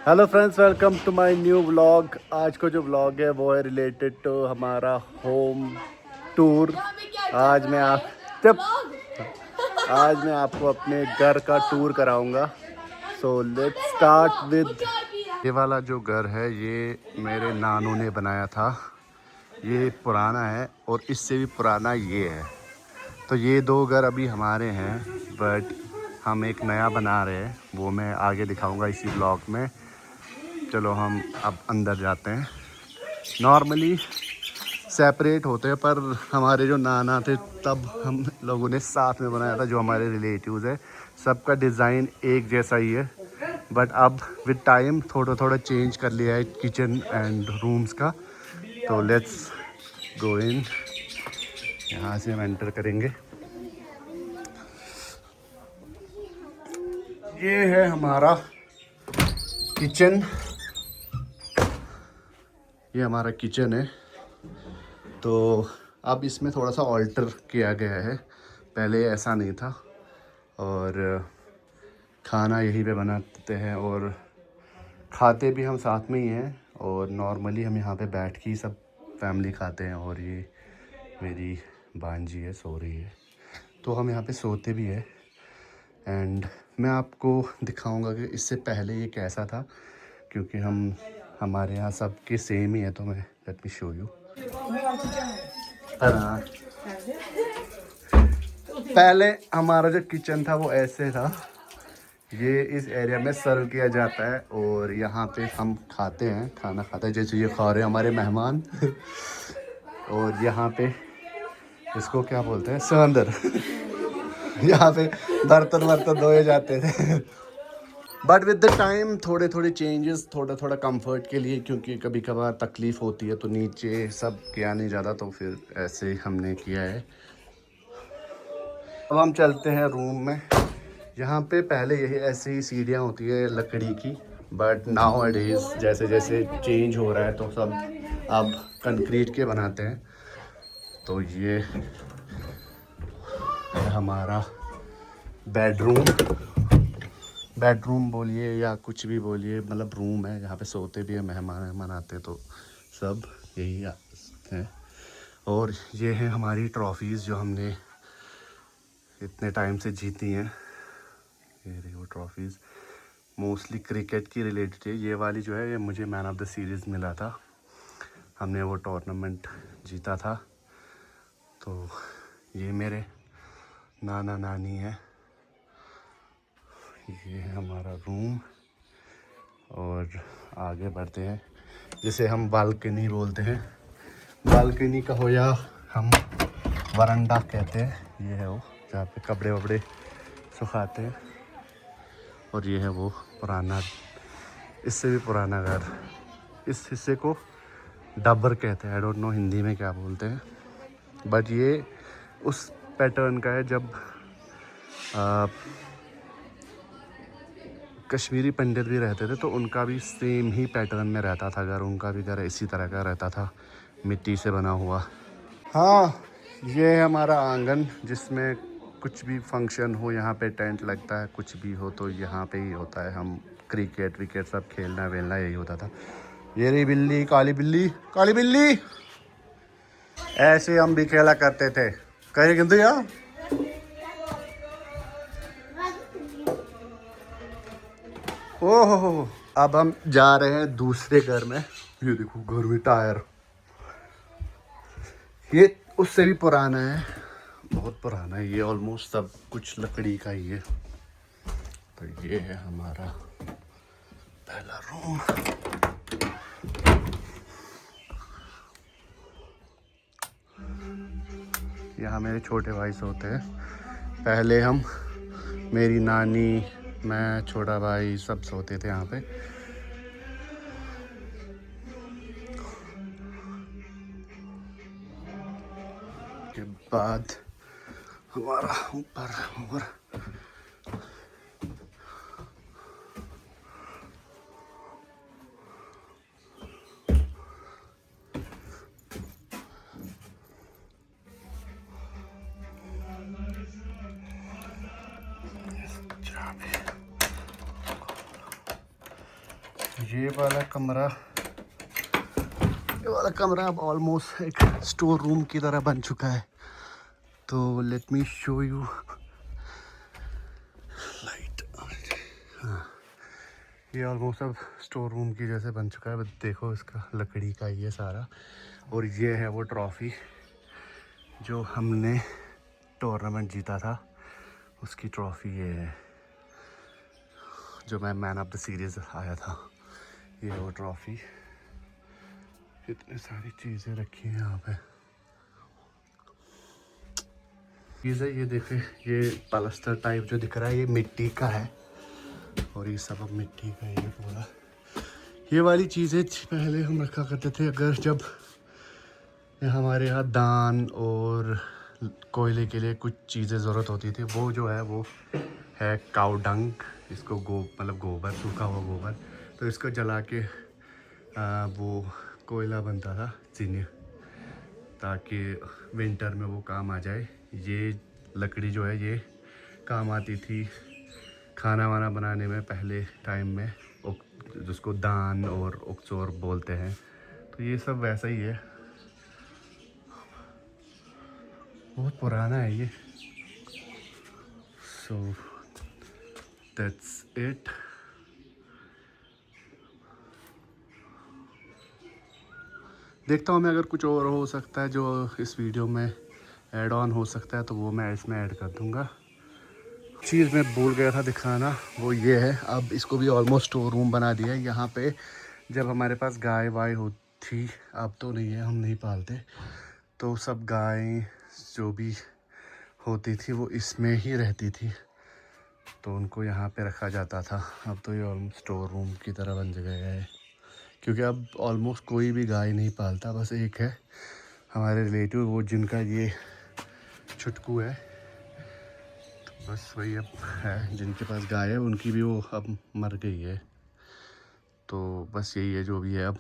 Hello friends, welcome to my new vlog. आज का जो व्लॉग है वो है रिलेटेड टू हमारा होम टूर। आज मैं आप जब आज मैं आपको अपने घर का टूर कराऊंगा। सो लेट्स स्टार्ट विद ये वाला जो घर है, ये मेरे नानू ने बनाया था। ये पुराना है और इससे भी पुराना ये है। तो ये दो घर अभी हमारे हैं, बट हम एक नया बना रहे हैं, वो मैं आगे दिखाऊंगा इसी ब्लॉग में। चलो हम अब अंदर जाते हैं। नॉर्मली सेपरेट होते हैं, पर हमारे जो नाना थे तब हम लोगों ने साथ में बनाया था। जो हमारे रिलेटिव्स है, सबका डिज़ाइन एक जैसा ही है, बट अब विद टाइम थोड़ा थोड़ा चेंज कर लिया है किचन एंड रूम्स का। तो लेट्स गो इन। यहाँ से हम एंटर करेंगे। ये है हमारा किचन। ये हमारा किचन है। तो अब इसमें थोड़ा सा ऑल्टर किया गया है, पहले ऐसा नहीं था। और खाना यहीं पे बनाते हैं और खाते भी हम साथ में ही हैं। और नॉर्मली हम यहाँ पे बैठ के ही सब फैमिली खाते हैं। और ये मेरी भांजी है, सो रही है, तो हम यहाँ पे सोते भी हैं। एंड मैं आपको दिखाऊंगा कि इससे पहले ये कैसा था, क्योंकि हमारे यहाँ सब के सेम ही है। तो मैं लेट मी शो यू। पहले हमारा जो किचन था वो ऐसे था। ये इस एरिया में सर्व किया जाता है और यहाँ पे हम खाते हैं, खाना खाते हैं, जैसे ये खा रहे हैं हमारे मेहमान। और यहाँ पे इसको क्या बोलते हैं, सिलेंडर। यहाँ पे बर्तन वर्तन धोए जाते थे। बट विद द टाइम थोड़े थोड़े चेंजेस, थोड़ा थोड़ा कंफर्ट के लिए, क्योंकि कभी कभार तकलीफ़ होती है तो नीचे सब किया नहीं जाता, तो फिर ऐसे हमने किया है। अब हम चलते हैं रूम में। यहाँ पे पहले यही ऐसे ही सीढ़ियाँ होती है लकड़ी की, बट नाउ अ डेज़ जैसे जैसे चेंज हो रहा है तो सब अब कंक्रीट के बनाते हैं। तो ये है हमारा बेडरूम बोलिए या कुछ भी बोलिए, मतलब रूम है। यहाँ पे सोते भी हैं, मेहमान आते हैं तो सब यही है। और ये है हमारी ट्रॉफीज़ जो हमने इतने टाइम से जीती हैं। ये रही वो ट्रॉफीज़, मोस्टली क्रिकेट की रिलेटेड है। ये वाली जो है, ये मुझे मैन ऑफ द सीरीज़ मिला था। हमने वो टूर्नामेंट जीता था। तो ये मेरे नाना नानी है। ये है हमारा रूम। और आगे बढ़ते हैं, जिसे हम बालकनी बोलते हैं। बालकनी का हो या हम वरांडा कहते हैं। ये है वो जहाँ पे कपड़े वपड़े सुखाते हैं। और ये है वो पुराना, इससे भी पुराना घर। इस हिस्से को डब्बर कहते हैं। आई डोंट नो हिंदी में क्या बोलते हैं, बट ये उस पैटर्न का है जब कश्मीरी पंडित भी रहते थे तो उनका भी सेम ही पैटर्न में रहता था घर। उनका भी घर इसी तरह का रहता था, मिट्टी से बना हुआ। हाँ, ये है हमारा आंगन, जिसमें कुछ भी फंक्शन हो यहाँ पे टेंट लगता है। कुछ भी हो तो यहाँ पे ही होता है। हम क्रिकेट विकेट सब खेलना वेलना यही होता था। ये रही बिल्ली, काली बिल्ली, काली बिल्ली। ऐसे हम भी खेला करते थे। कहे किंतु यार, ओहो। अब हम जा रहे हैं दूसरे घर में। ये देखो घर में टायर, ये उससे भी पुराना है, बहुत पुराना है। ये ऑलमोस्ट सब कुछ लकड़ी का ही है। तो ये है हमारा पहला रूम। यहाँ मेरे छोटे भाई सोते हैं। पहले हम, मेरी नानी, मैं, छोटा भाई सब सोते थे यहाँ पे। के बाद हमारा ऊपर ये वाला कमरा अब ऑलमोस्ट एक स्टोर रूम की तरह बन चुका है। तो let me show you light. हाँ, ये ऑलमोस्ट अब स्टोर रूम की जैसे बन चुका है। बस देखो इसका लकड़ी का ये सारा। और ये है वो ट्रॉफी जो हमने टूर्नामेंट जीता था, उसकी ट्रॉफी ये है, जो मैं मैन ऑफ द सीरीज़ आया था। ये वो ट्रॉफी। इतनी सारी चीज़ें रखी हैं यहाँ पे। ये देखे, ये पलस्तर टाइप जो दिख रहा है ये मिट्टी का है। और ये सब अब मिट्टी का है पूरा। ये वाली चीज़ें पहले हम रखा करते थे अगर जब हमारे यहाँ दान और कोयले के लिए कुछ चीज़ें ज़रूरत होती थी। वो जो है वो है काऊ डंग। इसको मतलब गोबर, सूखा हुआ गोबर। तो इसको जला के वो कोयला बनता था चीनी, ताकि विंटर में वो काम आ जाए। ये लकड़ी जो है ये काम आती थी खाना वाना बनाने में पहले टाइम में, जिसको दान और उकचोर बोलते हैं। तो ये सब वैसा ही है, बहुत पुराना है ये। So that's it. देखता हूँ मैं, अगर कुछ और हो सकता है जो इस वीडियो में ऐड ऑन हो सकता है तो वो मैं इसमें ऐड कर दूँगा। चीज़ मैं भूल गया था दिखाना, वो ये है, अब इसको भी ऑलमोस्ट स्टोर रूम बना दिया है। यहाँ पे जब हमारे पास गाय वाय होती, अब तो नहीं है, हम नहीं पालते, तो सब गाय जो भी होती थी वो इसमें ही रहती थी, तो उनको यहाँ पे रखा जाता था। अब तो ये ऑलमोस्ट स्टोर रूम की तरह बन गया है, क्योंकि अब ऑलमोस्ट कोई भी गाय नहीं पालता। बस एक है हमारे रिलेटिव, वो जिनका ये छुटकू है, तो बस वही अब है जिनके पास गाय है। उनकी भी वो अब मर गई है, तो बस यही है जो भी है अब।